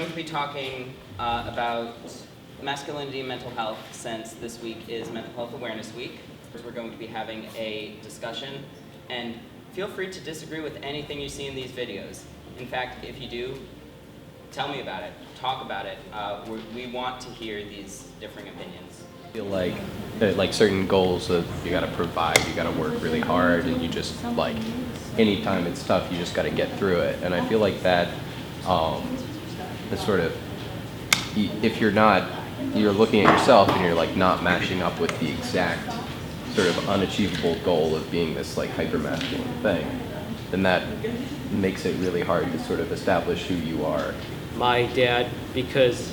going to be talking about masculinity and mental health, since this week is Mental Health Awareness Week. We're going to be having a discussion, and feel free to disagree with anything you see in these videos. In fact, if you do, tell me about it, talk about it. We want to hear these differing opinions. I feel like certain goals that you gotta provide, you gotta work really hard, and you just like, anytime it's tough, you just gotta get through it. And I feel like that, the sort of, if you're looking at yourself and you're like not matching up with the exact sort of unachievable goal of being this like hyper-masculine thing, then that makes it really hard to sort of establish who you are. My dad, because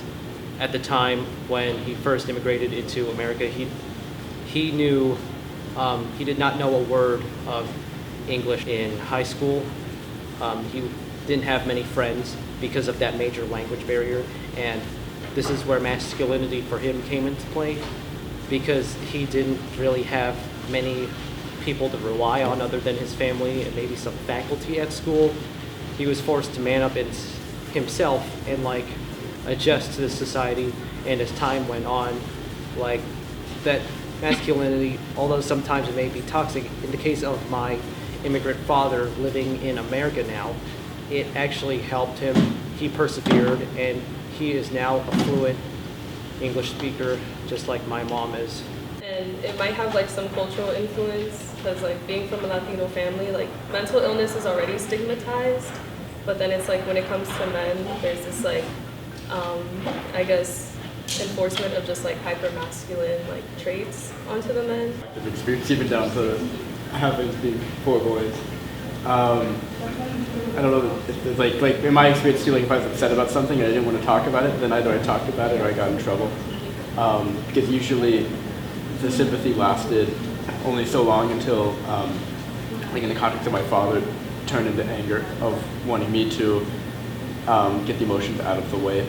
at the time when he first immigrated into America, he knew, he did not know a word of English in high school. He didn't have many friends because of that major language barrier, and this is where masculinity for him came into play, because he didn't really have many people to rely on other than his family and maybe some faculty at school. He was forced to man up in himself and like adjust to the society, and as time went on, like that masculinity, although sometimes it may be toxic, in the case of my immigrant father living in America now, it actually helped him. He persevered, and he is now a fluent English speaker, just like my mom is. And it might have like some cultural influence, because like being from a Latino family, like mental illness is already stigmatized, but then it's like when it comes to men, there's this like, I guess, enforcement of just like hyper-masculine like traits onto the men. I've experienced even down to having to be 4 boys. I don't know if it's like in my experience too, like if I was upset about something and I didn't want to talk about it, then either I talked about it or I got in trouble. Because usually the sympathy lasted only so long until, like in the context of my father, turned into anger of wanting me to get the emotions out of the way.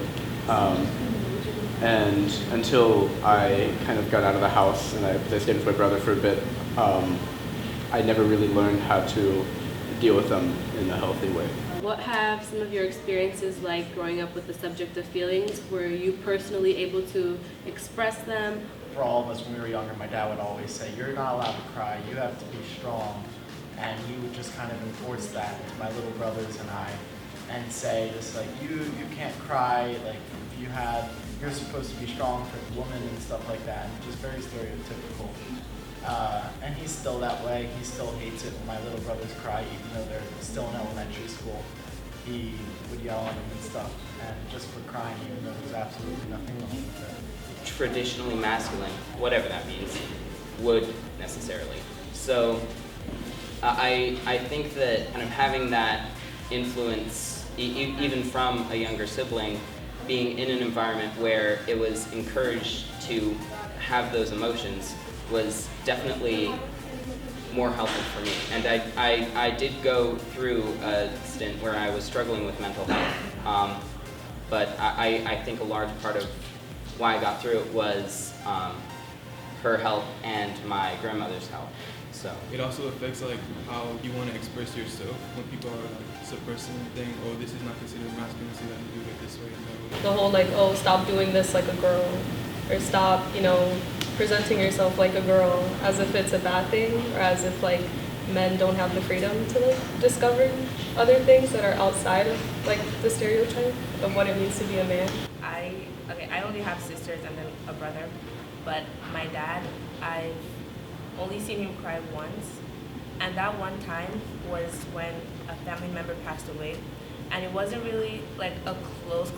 And until I kind of got out of the house and I stayed with my brother for a bit, I never really learned how to deal with them in a healthy way. What have some of your experiences like growing up with the subject of feelings? Were you personally able to express them? For all of us when we were younger, my dad would always say, you're not allowed to cry, you have to be strong. And he would just kind of enforce that to my little brothers and I, and say just like, you can't cry, like you're supposed to be strong for the woman and stuff like that, and just very stereotypical. And he's still that way. He still hates it when my little brothers cry, even though they're still in elementary school. He would yell at them and stuff, and just for crying, even though there's absolutely nothing wrong with it. Traditionally masculine, whatever that means, would necessarily. So I think that kind of having that influence, even from a younger sibling, being in an environment where it was encouraged to have those emotions was definitely more helpful for me. And I did go through a stint where I was struggling with mental health, but I think a large part of why I got through it was her help and my grandmother's help. So it also affects like how you want to express yourself when people are like suppressing anything. Oh, this is not considered masculine, so you have to do it this way and that way. The whole like, oh, stop doing this like a girl, or stop, presenting yourself like a girl, as if it's a bad thing, or as if like men don't have the freedom to like discover other things that are outside of like the stereotype of what it means to be a man. I only have sisters and then a brother, but my dad, I've only seen him cry once, and that one time was when a family member passed away, and it wasn't really like a close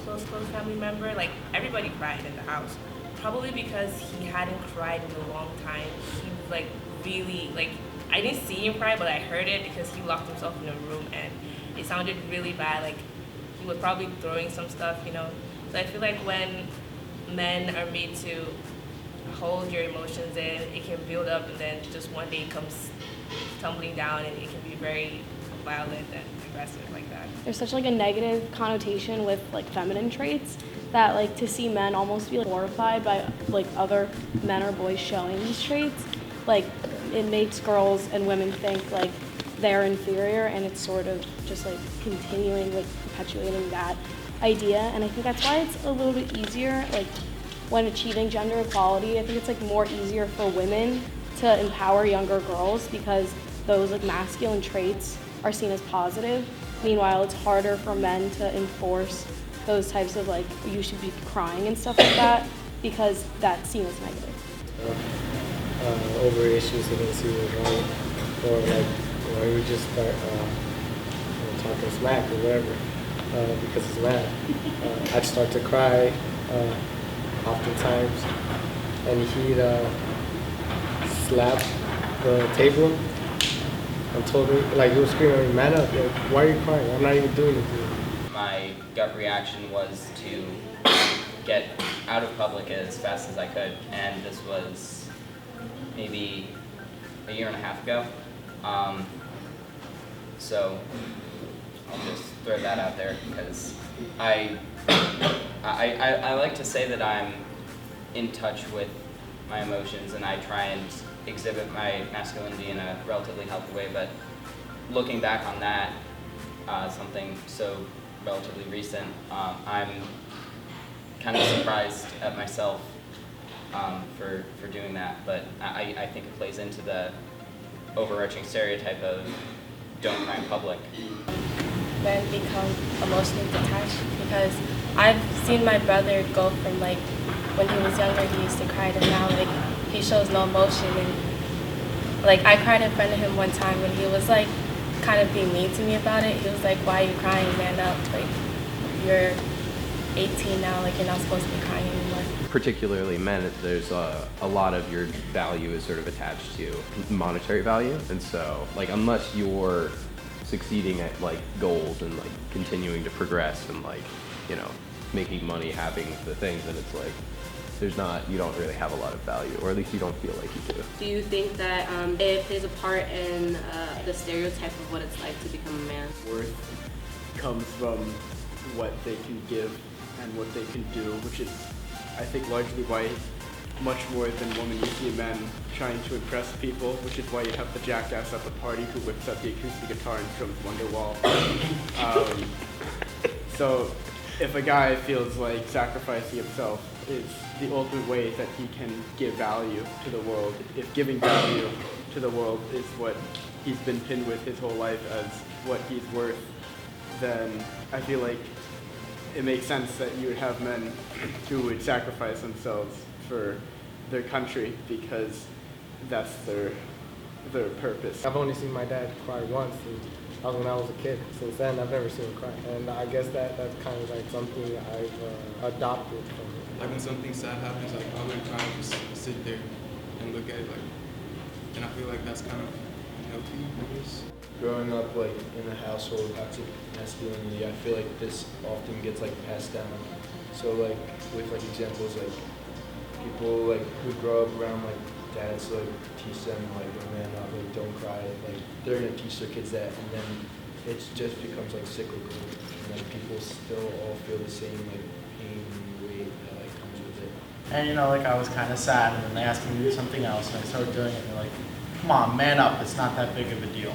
family member. Like everybody cried in the house, probably because he hadn't cried in a long time. He was like really like, I didn't see him cry, but I heard it because he locked himself in a room and it sounded really bad. Like he was probably throwing some stuff, So I feel like when men are made to hold your emotions in, it can build up and then just one day it comes tumbling down, and it can be very violent and aggressive like that. There's such like a negative connotation with like feminine traits that like to see men almost be like, horrified by like other men or boys showing these traits, like it makes girls and women think like they're inferior, and it's sort of just like continuing, like perpetuating that idea, and I think that's why it's a little bit easier, like when achieving gender equality. I think it's like more easier for women to empower younger girls because those like masculine traits are seen as positive. Meanwhile, it's harder for men to enforce those types of like, you should be crying and stuff like that, because that's seen as negative. Over issues against you was right, or like, you just start talking smack or whatever, because it's mad. I'd start to cry oftentimes, and he'd slap the table and told me, like, he was screaming at me, man up, like, why are you crying? I'm not even doing anything. My gut reaction was to get out of public as fast as I could, and this was maybe a year and a half ago. So I'll just throw that out there because I like to say that I'm in touch with my emotions and I try and exhibit my masculinity in a relatively healthy way, but looking back on that, something so relatively recent, I'm kind of surprised at myself for doing that, but I think it plays into the overarching stereotype of don't cry in public. Men become emotionally detached because I've seen my brother go from like when he was younger he used to cry to now like he shows no emotion, and like I cried in front of him one time when he was like kind of being mean to me about it. He was like, why are you crying, man up, like you're 18 now, like you're not supposed to be crying anymore. Particularly men, there's a lot of your value is sort of attached to monetary value, and so like unless you're succeeding at like goals and like continuing to progress and like, you know, making money, having the things, then it's like you don't really have a lot of value, or at least you don't feel like you do. Do you think that it plays a part in the stereotype of what it's like to become a man? Worth comes from what they can give and what they can do, which is, I think, largely why much more than women you see men trying to impress people, which is why you have the jackass at the party who whips out the acoustic guitar and strums Wonderwall. So if a guy feels like sacrificing himself is the ultimate way that he can give value to the world, if giving value to the world is what he's been pinned with his whole life as what he's worth, then I feel like it makes sense that you would have men who would sacrifice themselves for their country because that's their purpose. I've only seen my dad cry once, and that was when I was a kid. Since then, I've never seen him cry, and I guess that's kind of like something I've adopted from him. Like when something sad happens, like I would kind of just sit there and look at it, like, and I feel like that's kind of healthy, I guess. Growing up like in a household with toxic masculinity, I feel like this often gets like passed down. So like with like examples like people like who grow up around like dads like teach them like man up, like don't cry, like they're gonna teach their kids that, and then it just becomes like cyclical, and then people still all feel the same like pain and weight that like comes with it. And you know, like I was kind of sad, and then they asked me to do something else, and I started doing it, and they're like, come on, man up, it's not that big of a deal.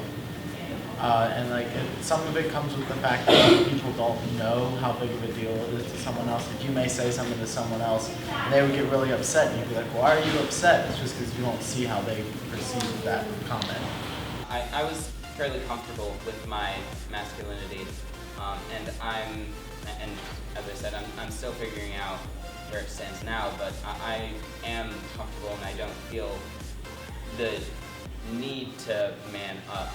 And like some of it comes with the fact that people don't know how big of a deal it is to someone else. Like you may say something to someone else, and they would get really upset, and you'd be like, why are you upset? It's just because you don't see how they perceive that comment. I was fairly comfortable with my masculinity, and as I said, I'm still figuring out where it stands now, but I am comfortable and I don't feel the need to man up